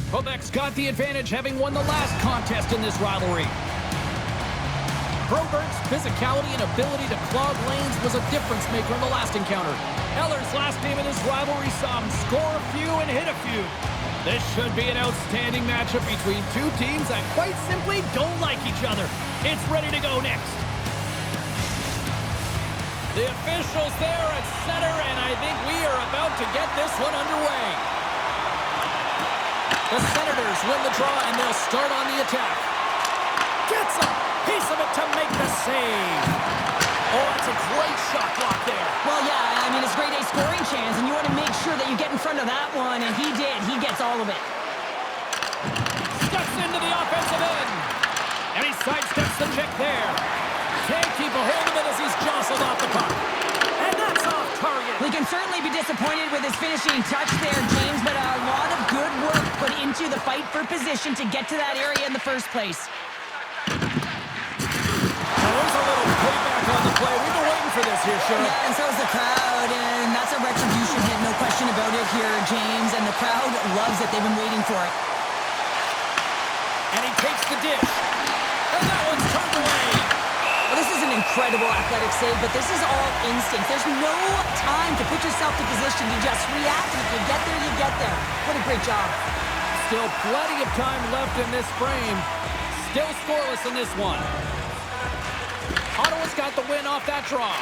Quebec's got the advantage, having won the last contest in this rivalry. Broberg's physicality and ability to clog lanes was a difference maker in the last encounter. Eller's last game in this rivalry saw him score a few and hit a few. This should be an outstanding matchup between two teams that quite simply don't like each other. It's ready to go next. The officials there at center, and I think we are about to get this one underway. The Senators win the draw, and they'll start on the attack. Gets a piece of it to make the save. Oh, that's a great shot block there. Well, yeah, I mean, it's a great A scoring chance, and you want to make sure that you get in front of that one, and he did. He gets all of it. Steps into the offensive end. And he sidesteps the check there. Can't keep a hold of it as he's jostled off the puck. And that's off target. We can certainly be disappointed with his finishing touch there, James, but a lot of good work put into the fight for position to get to that area in the first place. There's a little payback on the play. We've been waiting for this here, Sheriff. Yeah, and so is the crowd, and that's a retribution hit, no question about it here, James, and the crowd loves it. They've been waiting for it. And he takes the dish. And that one's turned away. Well, this is an incredible athletic save, but this is all instinct. There's no time to put yourself in position. You just react. If you get there, you get there. What a great job. Still plenty of time left in this frame. Still scoreless in this one. Ottawa's got the win off that draw.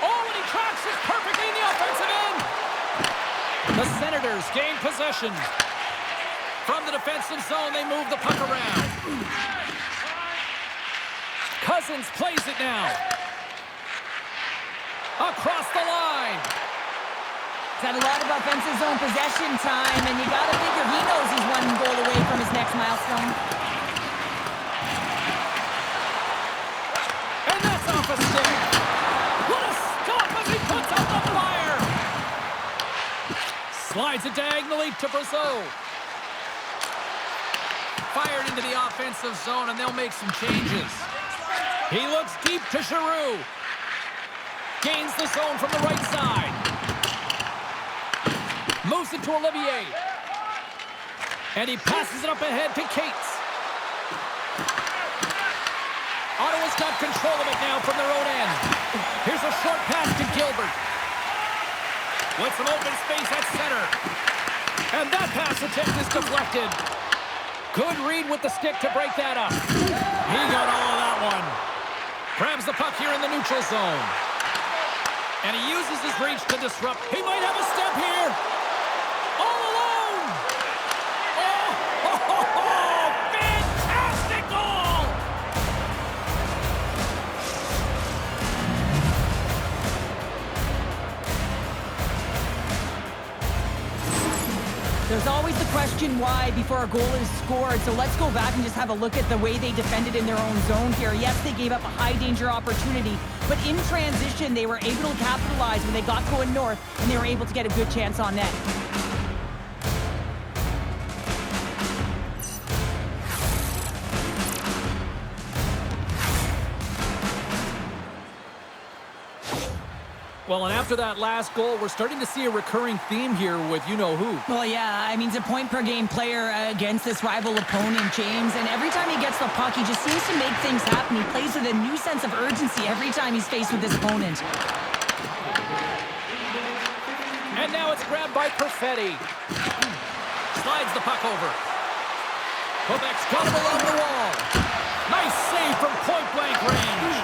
Oh, and he tracks it perfectly in the offensive end. The Senators gain possession. From the defensive zone, they move the puck around. Cousins plays it now. Across the line. He's had a lot of offensive zone possession time, and you got to figure he knows he's one goal away from his next milestone. And that's off a stick. What a stop as he puts out the fire. Slides it diagonally to Brazeau. Fired into the offensive zone, and they'll make some changes. He looks deep to Giroux. Gains the zone from the right side. Moves it to Olivier. And he passes it up ahead to Cates. Ottawa's got control of it now from their own end. Here's a short pass to Gilbert. With some open space at center. And that pass attempt is deflected. Good read with the stick to break that up. He got all of that one. Grabs the puck here in the neutral zone. And he uses his reach to disrupt. He might have a step here. All alone. Oh, fantastic goal. There's always the question why before a goal is scored, so let's go back and just have a look at the way they defended in their own zone here. Yes, they gave up a high-danger opportunity, but in transition, they were able to capitalize when they got going north, and they were able to get a good chance on net. Well, and after that last goal, we're starting to see a recurring theme here with you-know-who. Well, yeah, I mean, he's a point-per-game player against this rival opponent, James, and every time he gets the puck, he just seems to make things happen. He plays with a new sense of urgency every time he's faced with this opponent. And now it's grabbed by Perfetti. Slides the puck over. Quebec's got him along the wall. Nice save from point-blank range.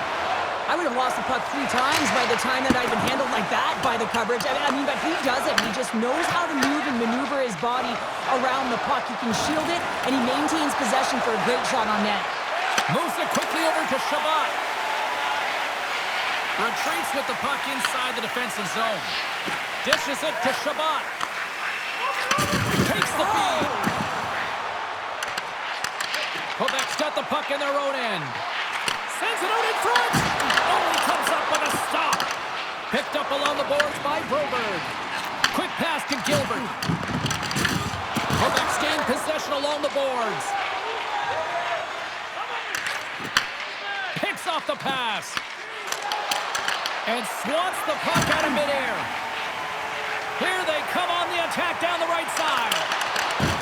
I would have lost the puck 3 times by the time that I'd been handled like that by the coverage. I mean, but he doesn't. He just knows how to move and maneuver his body around the puck. He can shield it, and he maintains possession for a great shot on net. Moves it quickly over to Chabot. Retreats with the puck inside the defensive zone. Dishes it to Chabot. Takes the feed. Quebec's got the puck in their own end. Sends it out in front. Only comes up with a stop. Picked up along the boards by Broberg. Quick pass to Gilbert. Quebec's gained possession along the boards. Picks off the pass. And swats the puck out of midair. Here they come on the attack down the right side.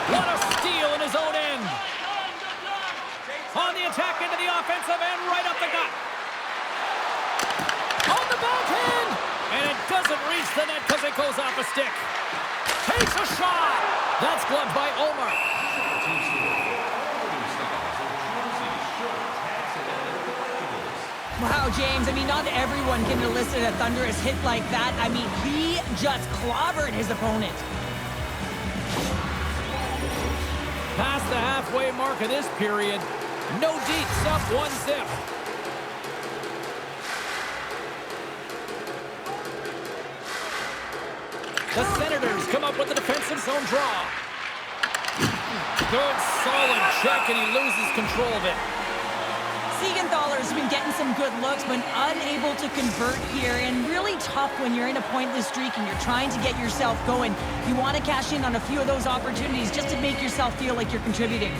What a steal defensive end right up the gut. On the backhand! And it doesn't reach the net because it goes off a stick. Takes a shot! That's gloved by Ullmark. Wow, James, I mean, not everyone can elicit a thunderous hit like that. I mean, he just clobbered his opponent. Past the halfway mark of this period. No deets, up 1-0. The Senators come up with a defensive zone draw. Good, solid check, and he loses control of it. Siegenthaler's been getting some good looks, but unable to convert here, and really tough when you're in a pointless streak and you're trying to get yourself going. You want to cash in on a few of those opportunities just to make yourself feel like you're contributing.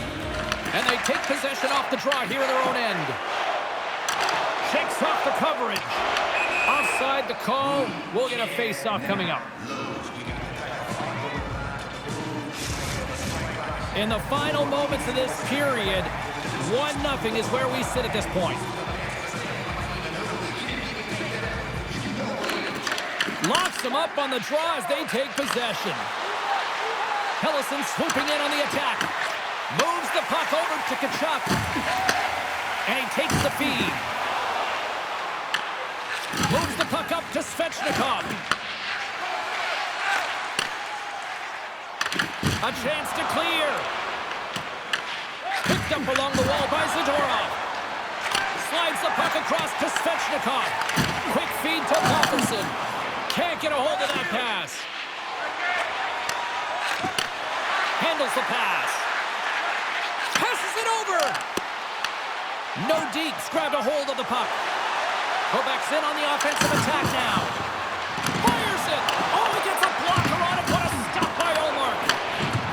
And they take possession off the draw here in their own end. Shakes off the coverage. Offside the call. We'll get a face-off coming up. In the final moments of this period, 1-0 is where we sit at this point. Locks them up on the draw as they take possession. Helleson swooping in on the attack. Moves the puck over to Tkachuk. And he takes the feed. Moves the puck up to Svechnikov. A chance to clear. Picked up along the wall by Zadorov. Slides the puck across to Svechnikov. Quick feed to Thompson. Can't get a hold of that pass. Handles the pass. Passes it over. No deets grabbed a hold of the puck. Quebec's in on the offensive attack now. Fires it. Oh, he gets a blocker on it. What a stop by Ullmark.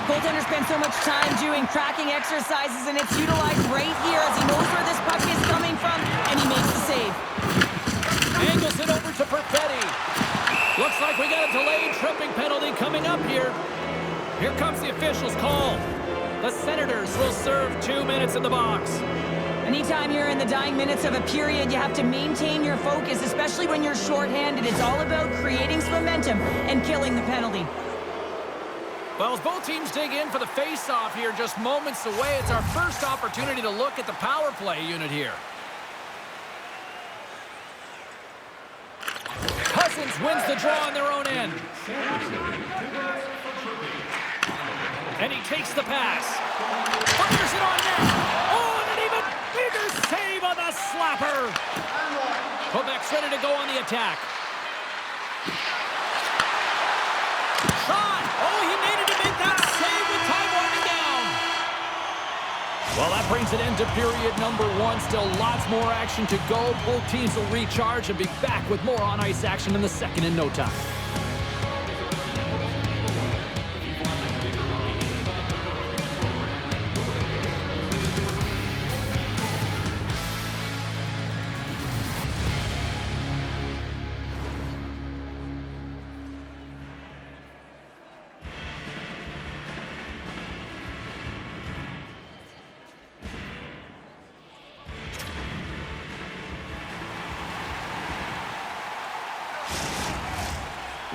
Goaltender spends so much time doing tracking exercises, and it's utilized right here as he knows where this puck is coming from, and he makes the save. Angles it over to Perfetti. Looks like we got a delayed tripping penalty coming up here. Here comes the official's call. The Senators will serve 2 minutes in the box. Anytime you're in the dying minutes of a period, you have to maintain your focus, especially when you're shorthanded. It's all about creating some momentum and killing the penalty. Well, as both teams dig in for the face-off here, just moments away, it's our first opportunity to look at the power play unit here. Cousins wins the draw on their own end. And he takes the pass. Fires it on net. Oh, and an even bigger save on the slapper. Quebec's ready to go on the attack. Shot. Oh, he needed to make that save with time winding down. Well, that brings an end to period number 1. Still lots more action to go. Both teams will recharge and be back with more on-ice action in the second in no time.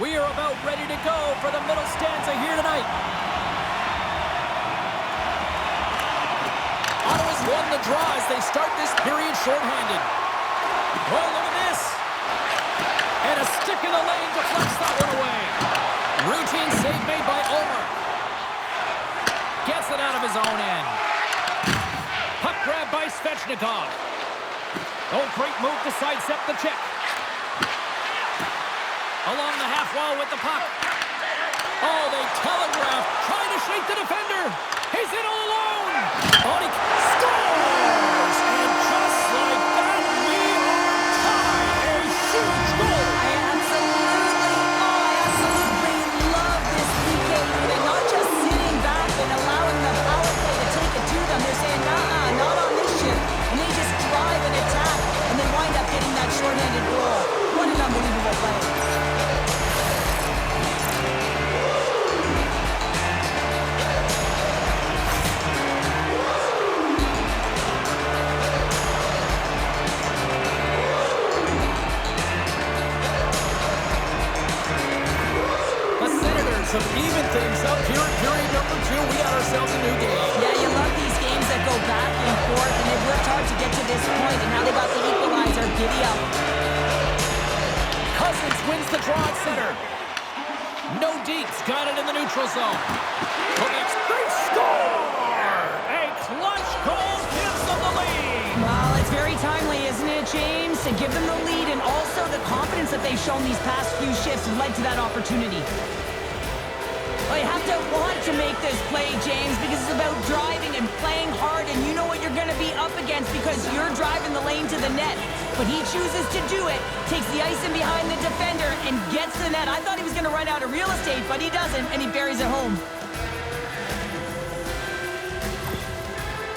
We are about ready to go for the middle stanza here tonight. Ottawa's won the draw as they start this period shorthanded. Well, look at this. And a stick in the lane deflects that one away. Routine save made by Ullmark. Gets it out of his own end. Puck grab by Svechnikov. Oh, great move to sidestep the check. Along the half wall with the puck. Oh, they telegraph, trying to shake the defender. He's in all alone. Oh, he scores! And just like that, we are tied. A huge goal. I absolutely love this PK. They're not just sitting back and allowing the power play to take it to them. They're saying, nah, not on this shift. And they just drive and attack, and they wind up getting that shorthanded goal. What an unbelievable play. even things up here in period number 2. We got ourselves a new game. Yeah, you love these games that go back and forth, and they've worked hard to get to this point, and now they got the equalizer. Giddy up. Cousins wins the draw at center. Nordiques got it in the neutral zone. Quebec's they score! A clutch goal gives them the lead. Well, it's very timely, isn't it, James? To give them the lead, and also the confidence that they've shown these past few shifts has led to that opportunity. Well, you have to want to make this play, James, because it's about driving and playing hard, and you know what you're going to be up against because you're driving the lane to the net. But he chooses to do it, takes the ice in behind the defender, and gets the net. I thought he was going to run out of real estate, but he doesn't, and he buries it home.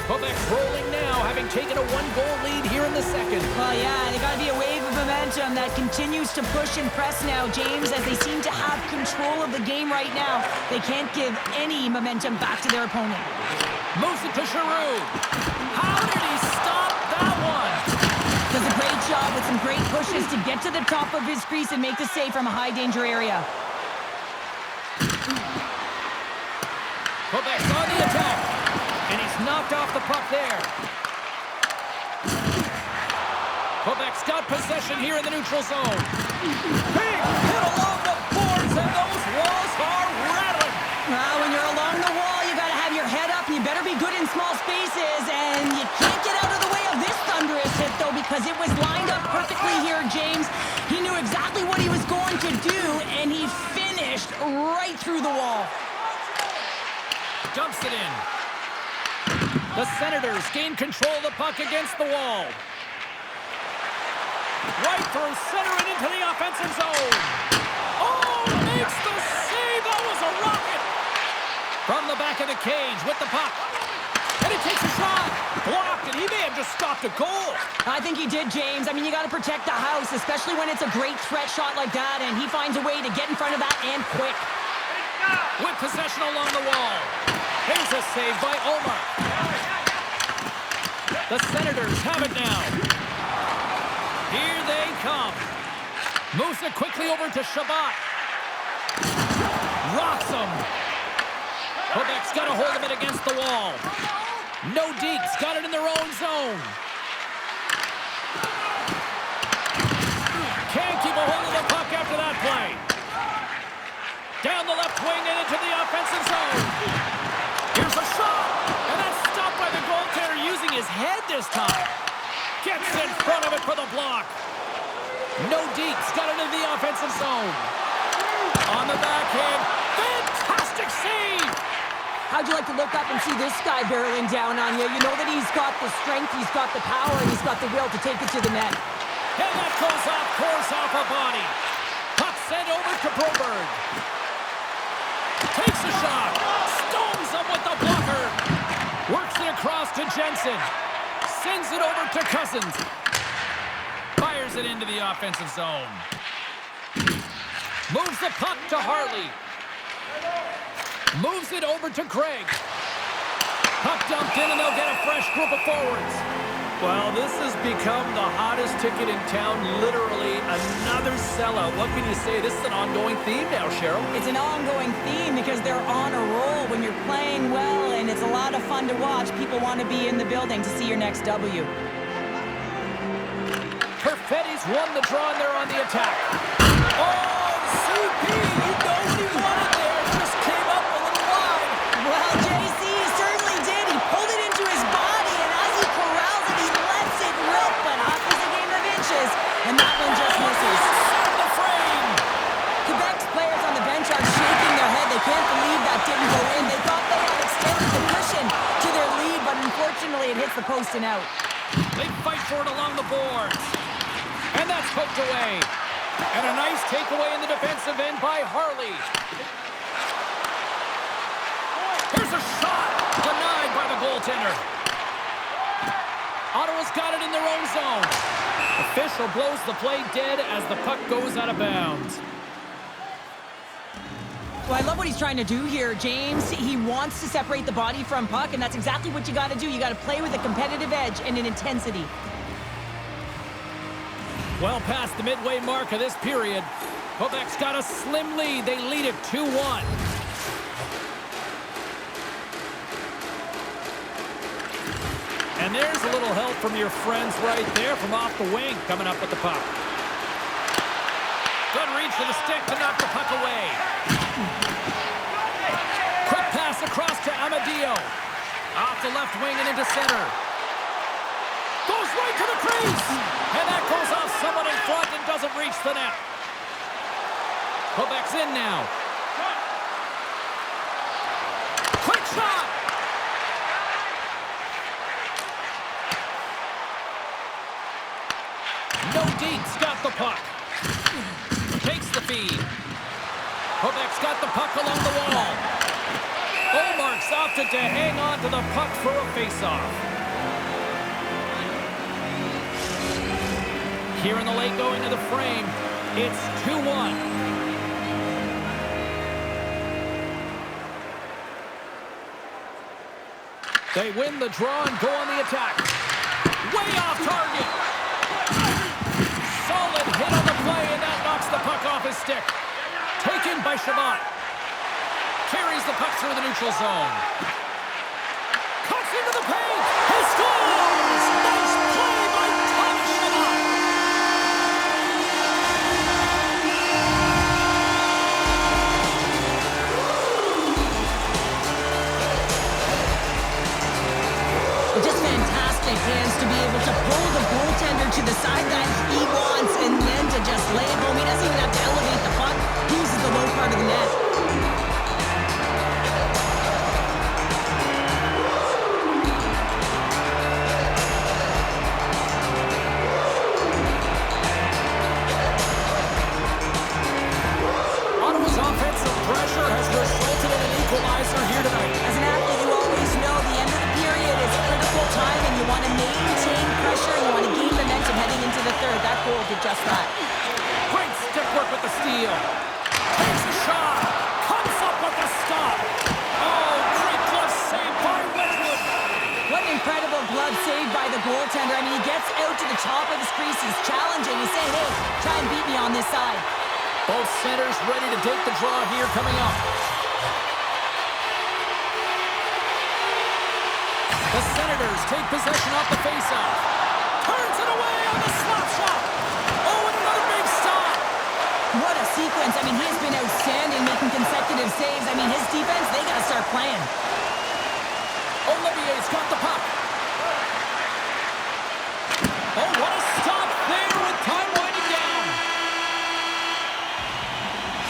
Quebec's rolling now, having taken a 1-goal lead here in the second. Well, yeah, they got to be a wave of momentum that continues to push and press now, James, as they seem to have control of the game right now. They can't give any momentum back to their opponent. Moves it to Giroux. How did he stop that one? Does a great job with some great pushes to get to the top of his crease and make the save from a high-danger area. Quebec's on the attack. And he's knocked off the puck there. Quebec's got possession here in the neutral zone. Big hit along the boards, and those walls are rattling. Well, when you're along the wall, you got to have your head up, and you better be good in small spaces, and you can't get out of the way of this thunderous hit, though, because it was lined up perfectly here, James. He knew exactly what he was going to do, and he finished right through the wall. Dumps it in. The Senators gain control of the puck against the wall. Right through center and into the offensive zone. Oh, makes the save. That was a rocket. From the back of the cage with the puck. And he takes a shot. Blocked, and he may have just stopped a goal. I think he did, James. I mean, you got to protect the house, especially when it's a great threat shot like that, and he finds a way to get in front of that and quick. With possession along the wall. Here's a save by Ullmark. The Senators have it now. Here they come. Moves it quickly over to Schmaltz. Rocks him. Quebec's got a hold of it against the wall. Nordiques got it in their own zone. Can't keep a hold of the puck after that play. Down the left wing and into the offensive zone. Here's a shot. And that's stopped by the goaltender using his head this time. Gets in front of it for the block. Nordiques got it in the offensive zone. On the backhand. Fantastic save. How'd you like to look up and see this guy barreling down on you? You know that he's got the strength, he's got the power, and he's got the will to take it to the net. And that goes off course off a body. Puck sent over to Broberg. Takes a shot. Stones him with the blocker. Works it across to Jensen. Sends it over to Cousins. Fires it into the offensive zone. Moves the puck to Harley. Moves it over to Craig. Puck dumped in, and they'll get a fresh group of forwards. Well, this has become the hottest ticket in town, literally another sellout. What can you say? This is an ongoing theme now, Cheryl. It's an ongoing theme because they're on a roll. When you're playing well and it's a lot of fun to watch, people want to be in the building to see your next W. Perfetti's won the draw, and they're on the attack. Oh, CP, you know what he wanted there. Just came up a little wide. Well, JC certainly did. He pulled it into his body, and as he corrals it, he lets it rip, but up is a game of inches, and that one just misses. Inside the frame. Quebec's players on the bench are shaking their head. They can't believe that didn't go in. They thought they had extended the cushion to their lead, but unfortunately it hits the post and out. They fight for it along the boards. And that's poked away. And a nice takeaway in the defensive end by Harley. Here's a shot. Denied by the goaltender. Ottawa's got it in their own zone. Official blows the play dead as the puck goes out of bounds. Well, I love what he's trying to do here, James. He wants to separate the body from puck, and that's exactly what you got to do. You got to play with a competitive edge and an intensity. Well past the midway mark of this period, Quebec's got a slim lead. They lead it 2-1. And there's a little help from your friends right there from off the wing coming up with the puck. Good reach to the stick to knock the puck away. Quick pass across to Amadio. Off the left wing and into center. Goes right to the crease. And that goes off someone in front and doesn't reach the net. Quebec's in now. Quick shot. Nordiques got the puck. Takes the feed. Quebec's got the puck along the wall. Ullmark's opted to hang on to the puck for a face-off. Here in the late going to the frame, it's 2-1. They win the draw and go on the attack. Way off target. Solid hit on the play, and that knocks the puck off his stick. Taken by Schmaltz. Carries the puck through the neutral zone. Cuts into the paint. He scores! Nice play by Thompson. Just fantastic hands to be able to pull the goaltender to the side that he wants and then to just lay it home. He doesn't even have to elevate the puck. He uses the low part of the net. Ottawa's offensive pressure has resulted in an equalizer here tonight. As an athlete, you always know the end of the period is critical time and you want to maintain pressure. You want to gain momentum heading into the third. That goal did just that. Great stick work with the steal. Takes a shot. Comes up with the stop. Oh, great glove save by Wedgewood. What an incredible glove save by the goaltender. I mean, he gets out to the top of his crease. He's challenging. He's saying, hey, try and beat me on this side. Both centers ready to take the draw here coming up. The Senators take possession off the faceoff. Turns it away on the slap shot. Oh, and another big stop. What a sequence. I mean, he has been outstanding making consecutive saves. I mean, his defense, they got to start playing. Olivier's got the puck. Oh, what a stop there with time winding down.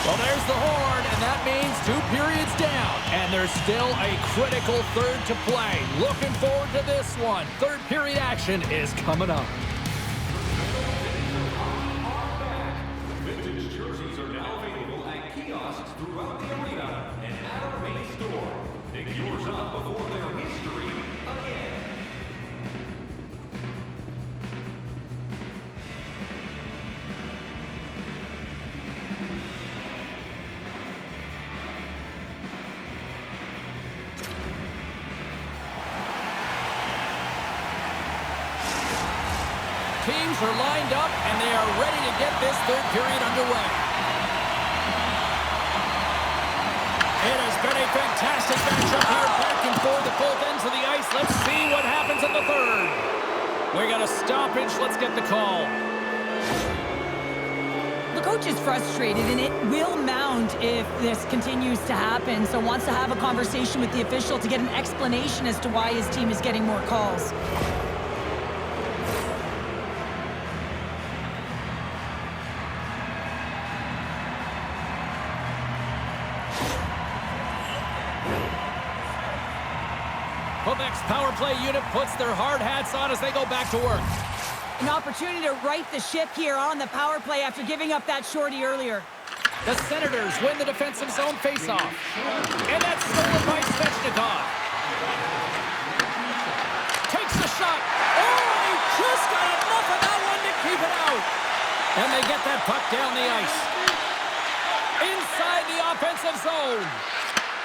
Well, there's the horn, and that means 2 periods down. And there's still a critical third to play. Looking forward to this one. Third period action is coming up. Vintage jerseys are now available at kiosks throughout the arena and at our main store. Pick yours up before their history again. Teams are lined up, and they are ready to get this third period underway. It has been a fantastic matchup here, back and forth at both ends of the ice. Let's see what happens in the third. We got a stoppage. Let's get the call. The coach is frustrated, and it will mount if this continues to happen. So wants to have a conversation with the official to get an explanation as to why his team is getting more calls. Quebec's power play unit puts their hard hats on as they go back to work. An opportunity to right the ship here on the power play after giving up that shorty earlier. The Senators win the defensive zone faceoff. And that's stolen by Svechnikov. Takes the shot. Oh, he just got enough of that one to keep it out. And they get that puck down the ice. Inside the offensive zone.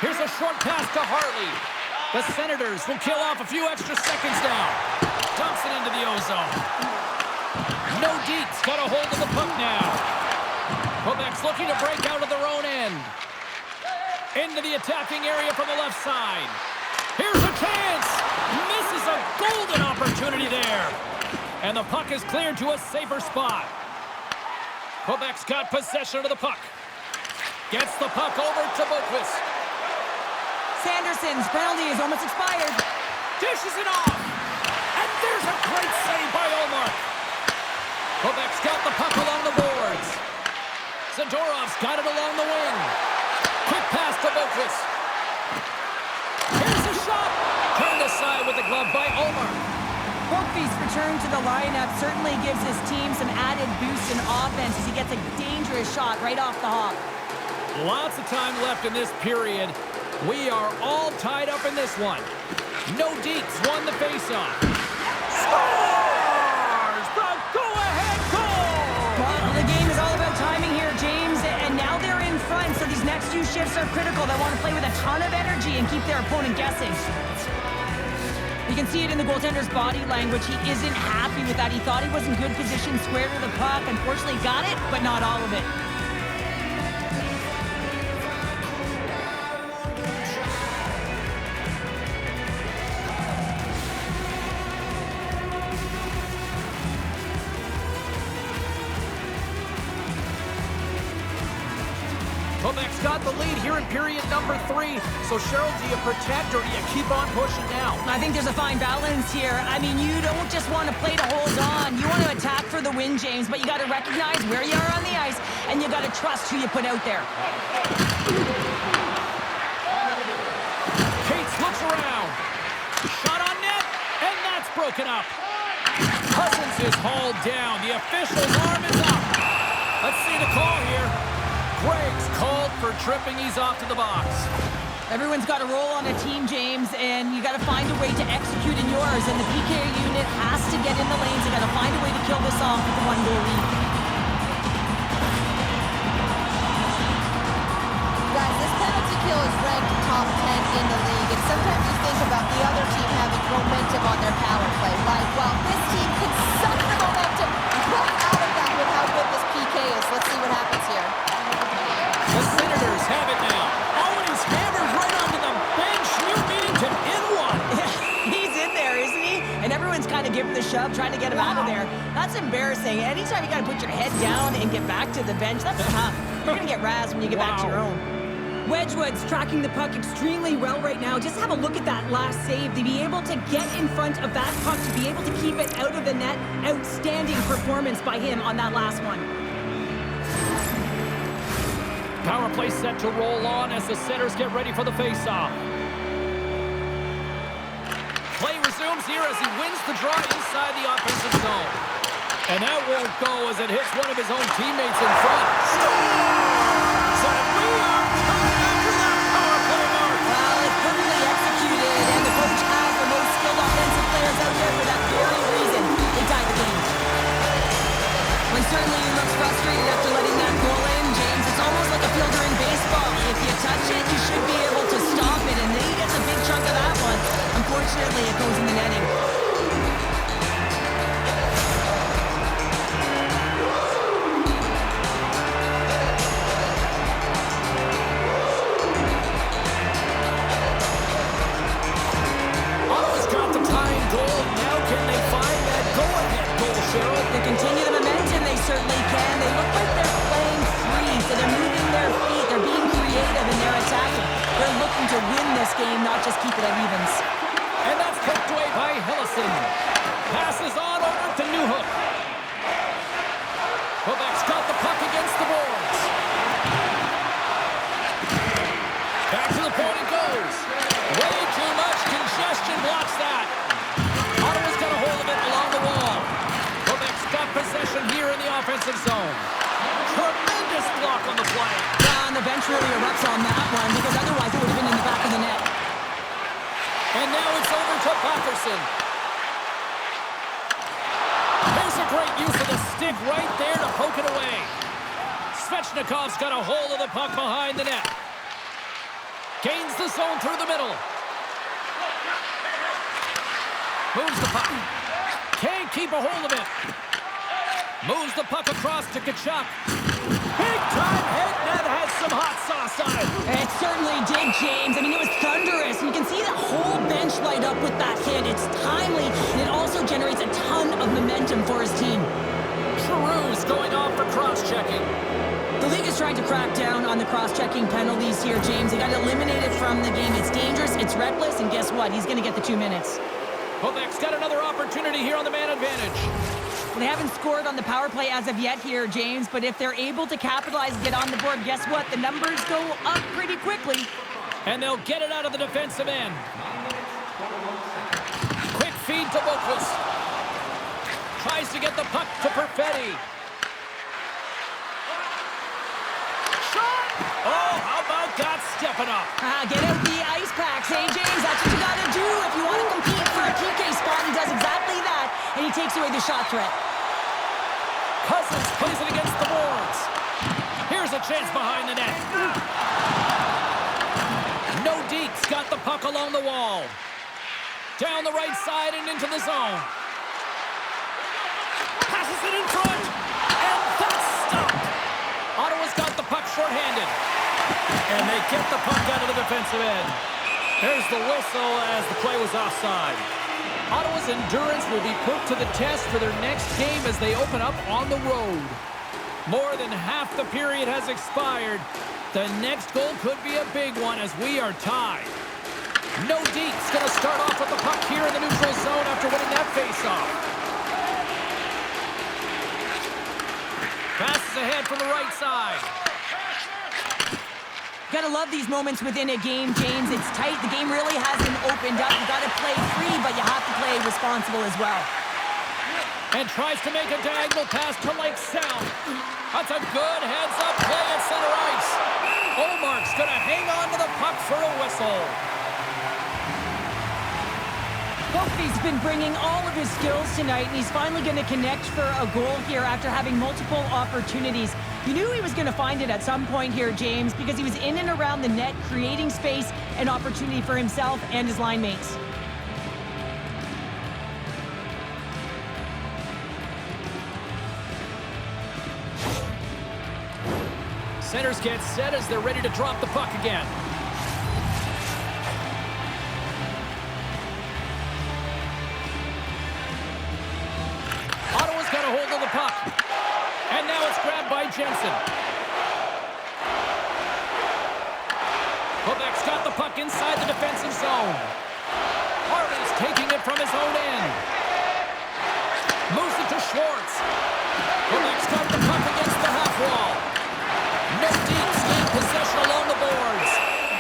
Here's a short pass to Hartley. The Senators will kill off a few extra seconds now. Thompson into the O-zone. Nordiques got a hold of the puck now. Quebec's looking to break out of their own end. Into the attacking area from the left side. Here's a chance. Misses a golden opportunity there. And the puck is cleared to a safer spot. Quebec's got possession of the puck. Gets the puck over to Boqvist. Sanderson's penalty is almost expired. Dishes it off. And there's a great save by Ullmark. Quebec's got the puck along the boards. Zadorov's got it along the wing. Quick pass to Boqvist. Here's a shot. Turned aside with the glove by Ullmark. Boqvist's return to the lineup certainly gives his team some added boost in offense as he gets a dangerous shot right off the hop. Lots of time left in this period. We are all tied up in this one. Nordiques won the faceoff. Scores the go-ahead goal! Well, the game is all about timing here, James, and now they're in front, so these next few shifts are critical. They want to play with a ton of energy and keep their opponent guessing. You can see it in the goaltender's body language. He isn't happy with that. He thought he was in good position, square to the puck. Unfortunately, got it, but not all of it. Quebec's got the lead here in period number 3. So, Cheryl, do you protect or do you keep on pushing now? I think there's a fine balance here. I mean, you don't just want to play to hold on. You want to attack for the win, James, but you got to recognize where you are on the ice, and you got to trust who you put out there. Cates looks around. Shot on net, and that's broken up. Cousins is hauled down. The official's arm is up. Let's see the call here. Greg's called for tripping. He's off to the box. Everyone's got a role on a team, James, and you got to find a way to execute in yours. And the PK unit has to get in the lanes. You got to find a way to kill this off with the 1-goal lead. Guys, this penalty kill is ranked top 10 in the league. And sometimes you think about the other team having momentum on their power play, right? Well, this team can suck the momentum right out of that with how good this PK is. Let's see what happens here. The Senators have it now. Oh, and he's hammered right onto the bench. New Meanington in one. He's in there, isn't he? And everyone's kind of giving the shove, trying to get him out of there. That's embarrassing. Anytime you got to put your head down and get back to the bench, that's tough. You're going to get razzed when you get back to your own. Wedgewood's tracking the puck extremely well right now. Just have a look at that last save. To be able to get in front of that puck, to be able to keep it out of the net, outstanding performance by him on that last one. Power play set to roll on as the Senators get ready for the faceoff. Play resumes here as he wins the draw inside the offensive zone. And that won't go as it hits one of his own teammates in front. Scores! And we are tied after that power play mark. Well, it's perfectly executed, and the coach has the most skilled offensive players out there for that very reason. They tied the game. When certainly he looks frustrated after letting that goal in, James, it's almost like a fielder in baseball. If you touch it, you should be able to stop it, and then he gets a big chunk of that one. Unfortunately, it goes in the netting. Ottawa's got the tying goal. Now can they find that go-ahead goal, Cheryl? To continue the momentum, they certainly can. They look like they're playing free, so they're moving their feet. They're being creative, and they're attacking. They're looking to win this game, not just keep it at evens. And that's poked away by Hillison. Passes on over to Newhook. Quebec's got the puck against the boards. Back to the point it goes. Way too much congestion blocks that. Ottawa's got a hold of it along the wall. Quebec's got possession here in the offensive zone. Tremendous block on the play. And the bench really erupts on that one, because otherwise it would have been in the back of the net. And now it's over to Patterson. There's a great use of the stick right there to poke it away. Svechnikov's got a hold of the puck behind the net. Gains the zone through the middle. Moves the puck. Can't keep a hold of it. Moves the puck across to Tkachuk. Big time hit. That has some hot sauce on it. It certainly did, James. I mean, it was thunderous. You can see the whole bench momentum for his team. Giroux's going off for cross-checking. The league is trying to crack down on the cross-checking penalties here, James. They got eliminated from the game. It's dangerous, it's reckless, and guess what? He's going to get the 2 minutes. Quebec's got another opportunity here on the man advantage. Well, they haven't scored on the power play as of yet here, James, but if they're able to capitalize and get on the board, guess what? The numbers go up pretty quickly. And they'll get it out of the defensive end. Quick feed to Boqvist. Tries to get the puck to Perfetti. Shot! Oh, how about that stepping up? Get out the ice packs, hey, James? That's what you got to do if you want to compete for a PK spot. He does exactly that, and he takes away the shot threat. Cousins plays it against the boards. Here's a chance behind the net. Nordiques got the puck along the wall. Down the right side and into the zone. Passes it in front. And that's stopped. Ottawa's got the puck shorthanded. And they get the puck out of the defensive end. There's the whistle as the play was offside. Ottawa's endurance will be put to the test for their next game as they open up on the road. More than half the period has expired. The next goal could be a big one as we are tied. Nordiques going to start off with the puck here in the neutral zone after winning that faceoff. Passes ahead from the right side. Gotta love these moments within a game, James. It's tight. The game really hasn't opened up. You gotta play free, but you have to play responsible as well. And tries to make a diagonal pass to Lake South. That's a good heads-up play at center ice. Ullmark's going to hang on to the puck for a whistle. Boqvist's been bringing all of his skills tonight, and he's finally going to connect for a goal here after having multiple opportunities. You knew he was going to find it at some point here, James, because he was in and around the net, creating space and opportunity for himself and his line mates. Centers get set as they're ready to drop the puck again. Ottawa's got a hold of the puck. And now it's grabbed by Jensen. Quebec's got the puck inside the defensive zone. Harley's taking it from his own end. Moves it to Schmaltz. Quebec's got the puck against the half wall. Nordiques gain possession along the boards.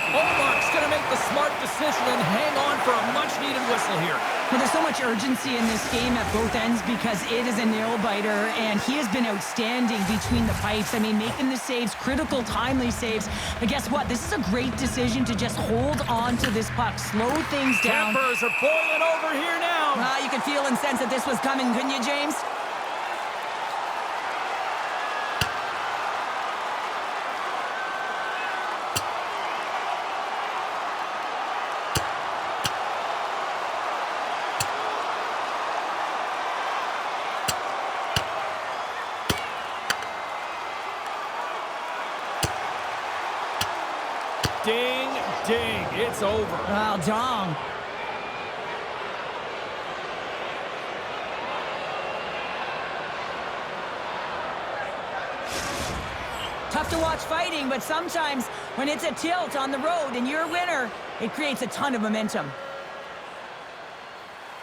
Ullmark's going to make the smart decision and hang on for a much-needed whistle here. Well, there's so much urgency in this game at both ends because it is a nail-biter, and he has been outstanding between the pipes. I mean, making the saves, critical, timely saves. But guess what? This is a great decision to just hold on to this puck, slow things down. Tempers are boiling over here now. You could feel and sense that this was coming, couldn't you, James? Ding, ding, it's over. Oh, dong. Tough to watch fighting, but sometimes when it's a tilt on the road and you're a winner, it creates a ton of momentum.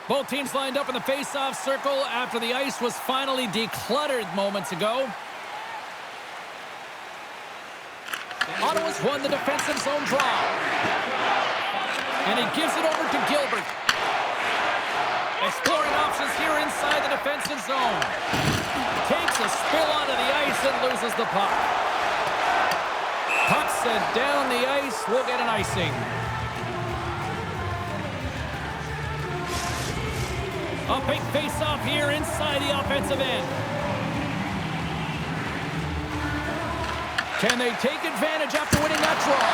Both teams lined up in the face-off circle after the ice was finally decluttered moments ago. Ottawa's won the defensive zone draw. And he gives it over to Gilbert. Exploring options here inside the defensive zone. Takes a spill onto the ice and loses the puck. Puck sent down the ice. We'll get an icing. A big face-off here inside the offensive end. Can they take advantage after winning that draw?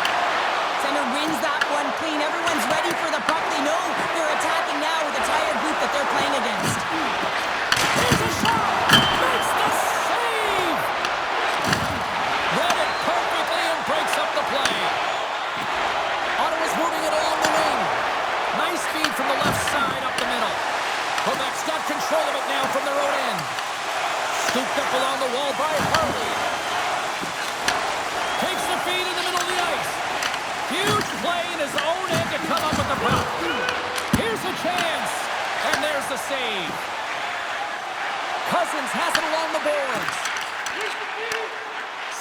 Center wins that one clean. Everyone's ready for the puck. They know they're attacking now with a tired group that they're playing against. Here's a shot! Makes the save! Read it perfectly and breaks up the play. Ottawa's moving it along the wing. Nice feed from the left side up the middle. Quebec's got control. control of it now from their own end. Scooped up along the wall by Harley. Takes the feed in the middle of the ice. Huge play in his own end to come up with the puck. Here's a chance. And there's the save. Cousins has it along the boards.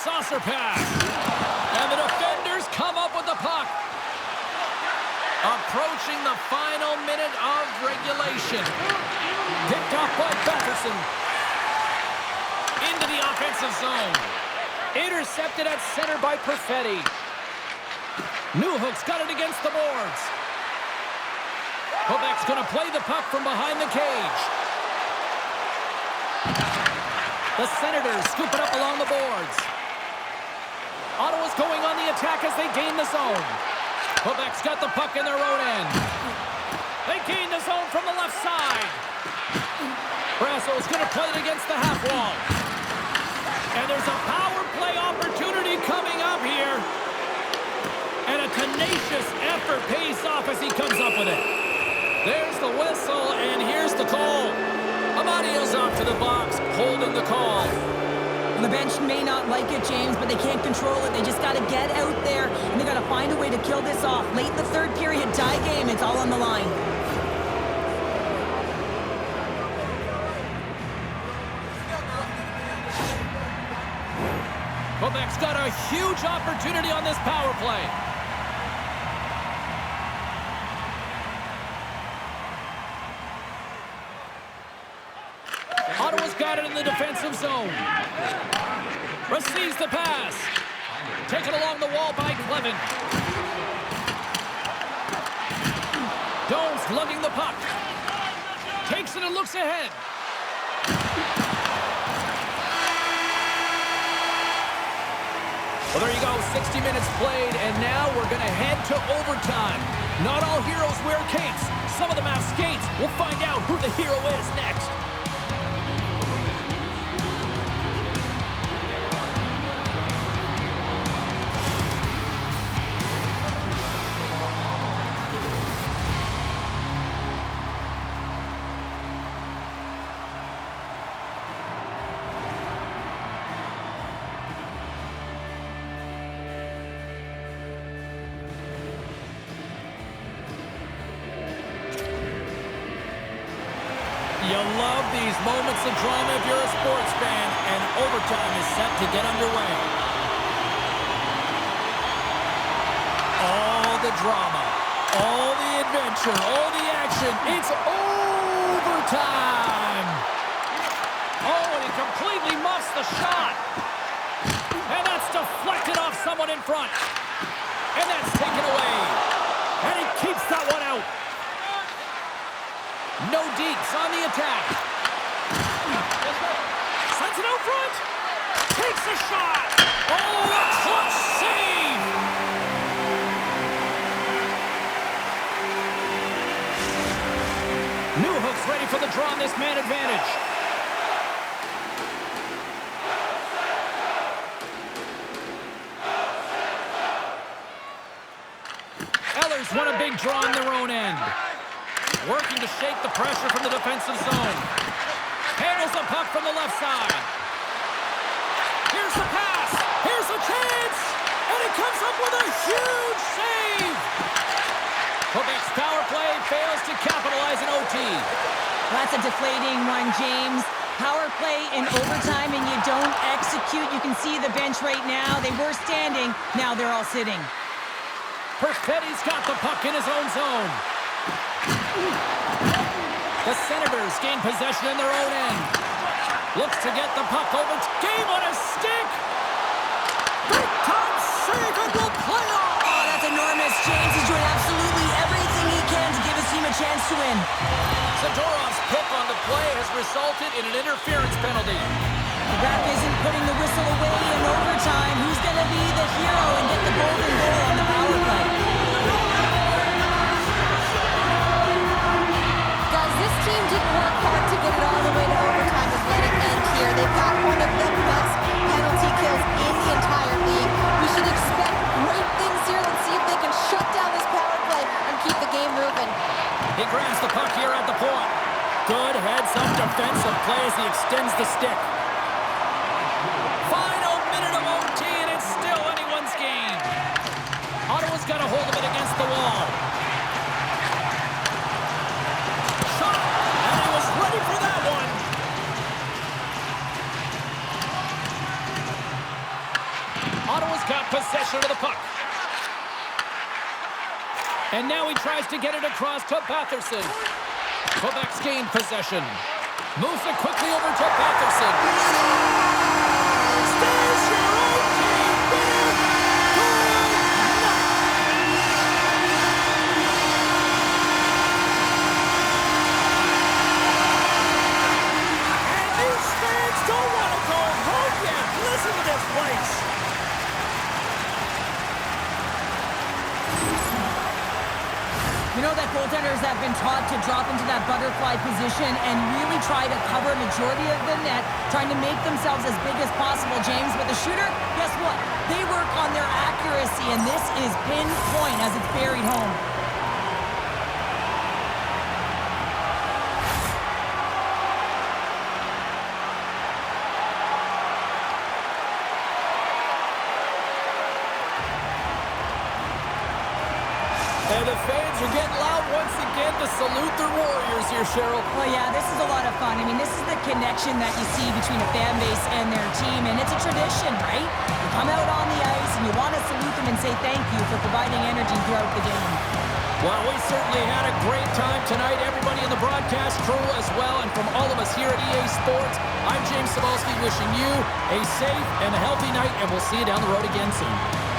Saucer pass. And the defenders come up with the puck. Approaching the final minute of regulation. Picked off by Patterson. Into the offensive zone. Intercepted at center by Perfetti. Newhook's got it against the boards. Quebec's going to play the puck from behind the cage. The Senators scoop it up along the boards. Ottawa's going on the attack as they gain the zone. Quebec's got the puck in their own end. They gain the zone from the left side. Brasso's going to play it against the half wall. And there's a power play opportunity coming up here. And a tenacious effort pays off as he comes up with it. There's the whistle, and here's the call. Amadio's off to the box, holding the call. The bench may not like it, James, but they can't control it. They just got to get out there, and they got to find a way to kill this off. Late in the third period, tie game, it's all on the line. Quebec's got a huge opportunity on this power play. Ottawa's got it in the defensive zone. Receives the pass. Taken along the wall by Clevin. Domes lugging the puck. Takes it and looks ahead. Well, there you go, 60 minutes played, and now we're going to head to overtime. Not all heroes wear capes. Some of them have skates. We'll find out who the hero is next. You love these moments of drama if you're a sports fan, and overtime is set to get underway. All the drama, all the adventure, all the action. It's overtime. Oh, and he completely muffs the shot. And that's deflected off someone in front. And that's taken away. And he keeps that one out. No deeps on the attack. Sends it out front. Takes a shot. Oh, a clutch save. Newhook's ready for the draw on this man advantage. Ellers won a big draw on their own end. Working to shake the pressure from the defensive zone. Handles the puck from the left side. Here's the pass. Here's the chance. And he comes up with a huge save. Quebec's power play fails to capitalize in OT. That's a deflating one, James. Power play in overtime and you don't execute. You can see the bench right now. They were standing. Now they're all sitting. Perfetti's got the puck in his own zone. The Senators gain possession in their own end. Looks to get the puck over. Game on his stick. Big time save and will play on. Oh, that's enormous. James is doing absolutely everything he can to give his team a chance to win. Zadorov's pick on the play has resulted in an interference penalty. The ref isn't putting the whistle away in overtime. Who's going to be the hero and get the golden goal on the power play? This team didn't work hard to get it all the way to overtime and let it end here. They've got one of the best penalty kills in the entire league. We should expect great things here. Let's see if they can shut down this power play and keep the game moving. He grabs the puck here at the point. Good heads-up defensive play as he extends the stick. Final minute of OT, and it's still anyone's game. Ottawa's got a hold of it against the wall. Shot, and he was ready for that one. Ottawa's got possession of the puck. And now he tries to get it across to Batherson. Quebec's gained possession. Moves it quickly over to Batherson. Stays your own team winner. And these fans don't want to go home yet. Listen to this place. You know that goaltenders have been taught to drop into that butterfly position and really try to cover a majority of the net, trying to make themselves as big as possible, James. But the shooter, guess what? They work on their accuracy, and this is pinpoint as it's buried home. And the fans are getting loud once again to salute their Warriors here, Cheryl. Well, yeah, this is a lot of fun. I mean, this is the connection that you see between a fan base and their team, and it's a tradition, right? You come out on the ice, and you want to salute them and say thank you for providing energy throughout the game. Well, we certainly had a great time tonight. Everybody in the broadcast crew as well, and from all of us here at EA Sports, I'm James Cebulski wishing you a safe and healthy night, and we'll see you down the road again soon.